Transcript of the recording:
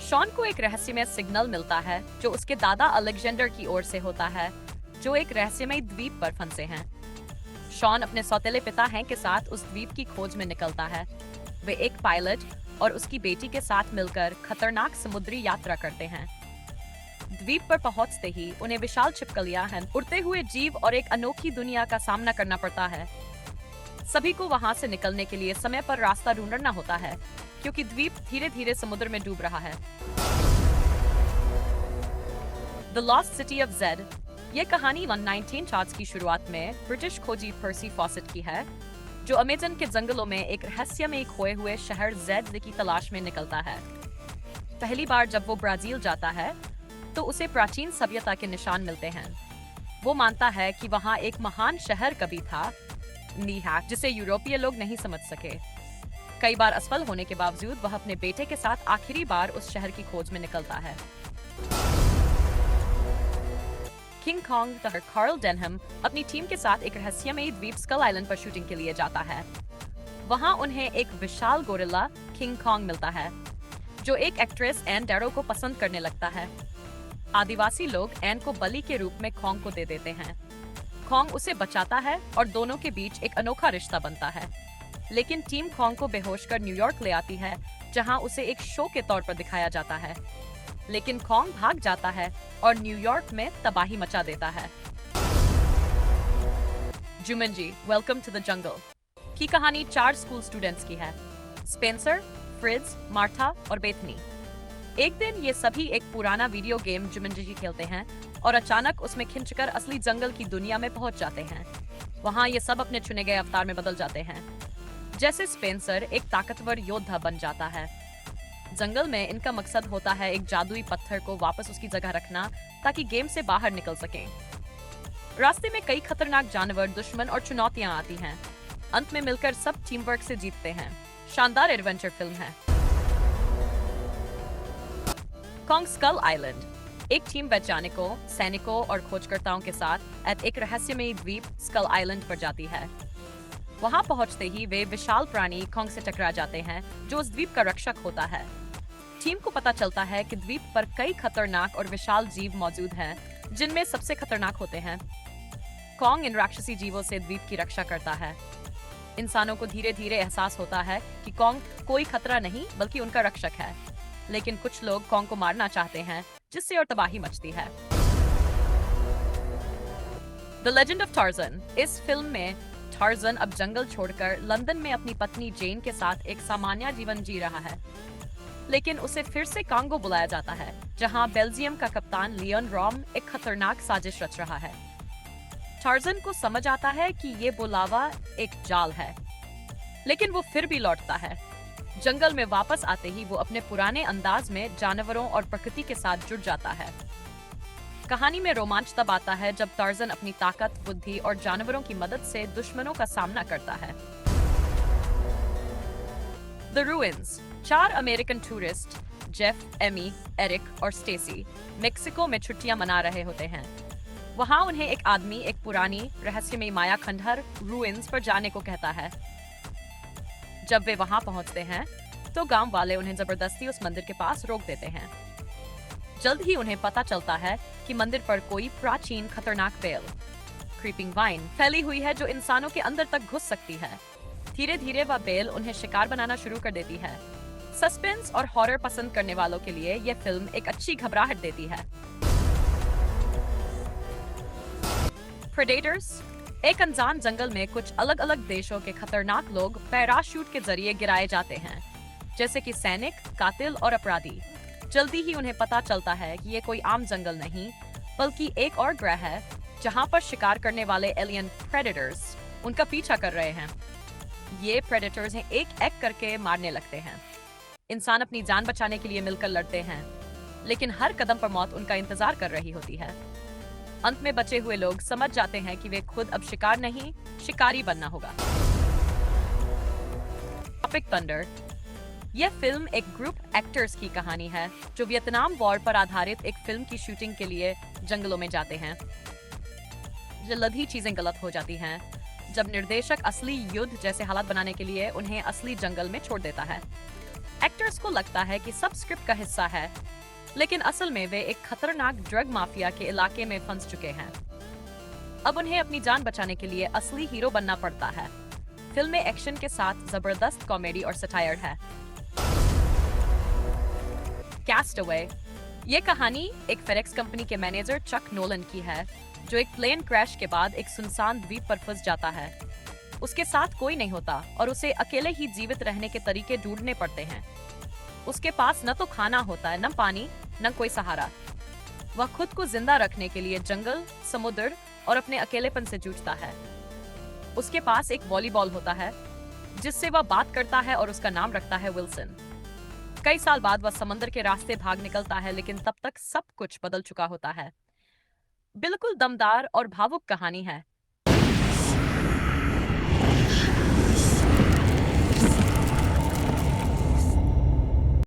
Shawn को एक रहस्यमय सिग्नल मिलता है जो उसके दादा अलेक्जेंडर की ओर से होता है, जो एक रहस्यमय द्वीप पर फंसे हैं। शॉन अपने सौतेले पिता हैंक के साथ उस द्वीप की खोज में निकलता है। वे एक पायलट और उसकी बेटी के साथ मिलकर खतरनाक समुद्री यात्रा करते हैं। द्वीप पर पहुंचते ही उन्हें विशाल छिपकलियां, उड़ते हुए जीव और एक अनोखी दुनिया का सामना करना पड़ता है। सभी को वहां से निकलने के लिए समय पर रास्ता ढूंढना होता है, क्योंकि द्वीप धीरे धीरे समुद्र में डूब रहा है। The lost city of Z. यह कहानी 119 चार्ट्स की शुरुआत में ब्रिटिश खोजी पर्सी फॉसेट की है, जो अमेजन के जंगलों में एक रहस्यमय खोए हुए शहर जेड की तलाश में निकलता है। पहली बार जब वो ब्राजील जाता है तो उसे प्राचीन सभ्यता के निशान मिलते हैं। वो मानता है कि वहाँ एक महान शहर कभी था, नीहाक, जिसे यूरोपीय लोग नहीं समझ सके। कई बार असफल होने के बावजूद वह अपने बेटे के साथ आखिरी बार उस शहर की खोज में निकलता है। King Kong the Carl Denham अपनी टीम के साथ एक रहस्यमयी द्वीप स्कल आइलैंड पर शूटिंग के लिए जाता है। वहां उन्हें एक विशाल गोरिल्ला किंग कॉन्ग मिलता है, जो एक एक्ट्रेस एन डैरो को पसंद करने लगता है। आदिवासी लोग एन को बलि के रूप में कॉन्ग को दे देते हैं। कॉन्ग उसे बचाता है और दोनों के बीच एक अनोखा रिश्ता बनता है। लेकिन टीम कॉन्ग को बेहोश कर न्यूयॉर्क ले आती है, जहां उसे एक शो के तौर पर दिखाया जाता है। लेकिन कॉन्ग भाग जाता है और न्यूयॉर्क में तबाही मचा देता है। Jumanji welcome to the jungle की कहानी 4 स्कूल स्टूडेंट्स की है, स्पेंसर, फ्रिट्ज, मार्था और बेथनी। एक दिन ये सभी एक पुराना वीडियो गेम जुमंजी खेलते हैं और अचानक उसमें खिंचकर असली जंगल की दुनिया में पहुंच जाते हैं। वहां ये सब अपने चुने गए अवतार में बदल जाते हैं। जैसे स्पेंसर एक ताकतवर योद्धा बन जाता है। जंगल में इनका मकसद होता है एक जादुई पत्थर को वापस उसकी जगह रखना, ताकि गेम से बाहर निकल सकें। रास्ते में कई खतरनाक जानवर, दुश्मन और चुनौतियां आती हैं। अंत में मिलकर सब टीम वर्क से जीतते हैं। शानदार एडवेंचर फिल्म है। कॉन्ग स्कल आइलैंड एक टीम वैज्ञानिकों, सैनिकों और खोजकर्ताओं के साथ एक रहस्यमयी द्वीप स्कल आइलैंड पर जाती है। वहां पहुंचते ही वे विशाल प्राणी कॉन्ग से टकरा जाते हैं, जो उस द्वीप का रक्षक होता है। टीम को पता चलता है कि द्वीप पर कई खतरनाक और विशाल जीव मौजूद हैं, जिनमें सबसे खतरनाक होते हैं। कॉन्ग इन राक्षसी जीवों से द्वीप की रक्षा करता है। इंसानों को धीरे धीरे एहसास होता है कि कॉन्ग कोई खतरा नहीं बल्कि उनका रक्षक है। लेकिन कुछ लोग कॉन्ग को मारना चाहते हैं, जिससे और तबाही मचती है। The legend of Tarzan. इस फिल्म में टार्ज़न अब जंगल छोड़कर लंदन में अपनी पत्नी जेन के साथ एक सामान्य जीवन जी रहा है। लेकिन उसे फिर से कांगो बुलाया जाता है, जहां बेल्जियम का कप्तान लियोन रॉम एक खतरनाक साजिश रच रहा है। टार्ज़न को समझ आता है कि ये बुलावा एक जाल है, लेकिन वो फिर भी लौटता है। जंगल में वापस आते ही वो अपने पुराने अंदाज में जानवरों और प्रकृति के साथ जुड़ जाता है। कहानी में रोमांच तब आता है जब टार्ज़न अपनी ताकत, बुद्धि और जानवरों की मदद से दुश्मनों का सामना करता है। The Ruins. 4 American tourist Jeff, Amy, Eric और स्टेसी मेक्सिको में छुट्टियां मना रहे होते हैं। वहां उन्हें एक आदमी एक पुरानी रहस्यमयी माया खंडहर रूइंस पर जाने को कहता है। जब वे वहां पहुंचते हैं तो गांव वाले उन्हें जबरदस्ती उस मंदिर के पास रोक देते हैं। जल्द ही उन्हें पता चलता है कि मंदिर पर कोई प्राचीन खतरनाक बेल, क्रीपिंग वाइन, फैली हुई है, जो इंसानों के अंदर तक घुस सकती है। धीरे धीरे वह बेल उन्हें शिकार बनाना शुरू कर देती है। सस्पेंस और हॉरर पसंद करने वालों के लिए यह फिल्म एक अच्छी घबराहट देती है। प्रेडेटर्स। एक अनजान जंगल में कुछ अलग अलग देशों के खतरनाक लोग पैराशूट के जरिए गिराए जाते हैं, जैसे कि सैनिक, कातिल और अपराधी। जल्दी ही उन्हें पता चलता है कि ये कोई आम जंगल नहीं, बल्कि एक और ग्रह है, जहां पर शिकार करने वाले एलियन प्रेडेटर्स उनका पीछा कर रहे हैं। ये प्रेडेटर्स एक एक करके मारने लगते हैं। इंसान अपनी जान बचाने के लिए मिलकर लड़ते हैं, लेकिन हर कदम पर मौत उनका इंतजार कर रही होती है। अंत में बचे हुए लोग समझ जाते हैं कि वे खुद अब शिकार नहीं, शिकारी बनना होगा। Tropic Thunder. यह फिल्म एक ग्रुप एक्टर्स की कहानी है, जो वियतनाम वॉर पर आधारित एक फिल्म की शूटिंग के लिए जंगलों में जाते हैं। जल्द ही चीजें गलत हो जाती हैं जब निर्देशक असली युद्ध जैसे हालात बनाने के लिए उन्हें असली जंगल में छोड़ देता है। एक्टर्स को लगता है कि सब स्क्रिप्ट का हिस्सा है, लेकिन असल में वे एक खतरनाक ड्रग माफिया के इलाके में फंस चुके हैं। अब उन्हें अपनी जान बचाने के लिए असली हीरो बनना पड़ता है। फिल्म में एक्शन के साथ जबरदस्त कॉमेडी और सटायर है। कैस्टअवे। ये कहानी एक फेडेक्स कंपनी के मैनेजर चक नोलन की है, जो एक प्लेन क्रैश के बाद एक सुनसान द्वीप पर फंस जाता है। उसके साथ कोई नहीं होता और उसे अकेले ही जीवित रहने के तरीके ढूंढने पड़ते हैं। उसके पास न तो खाना होता है, न पानी, न कोई सहारा। वह खुद को जिंदा रखने के लिए जंगल, समुद्र और अपने अकेलेपन से जूझता है। उसके पास एक वॉलीबॉल होता है जिससे वह बात करता है और उसका नाम रखता है विल्सन। कई साल बाद वह समंदर के रास्ते भाग निकलता है, लेकिन तब तक सब कुछ बदल चुका होता है। बिल्कुल दमदार और भावुक कहानी है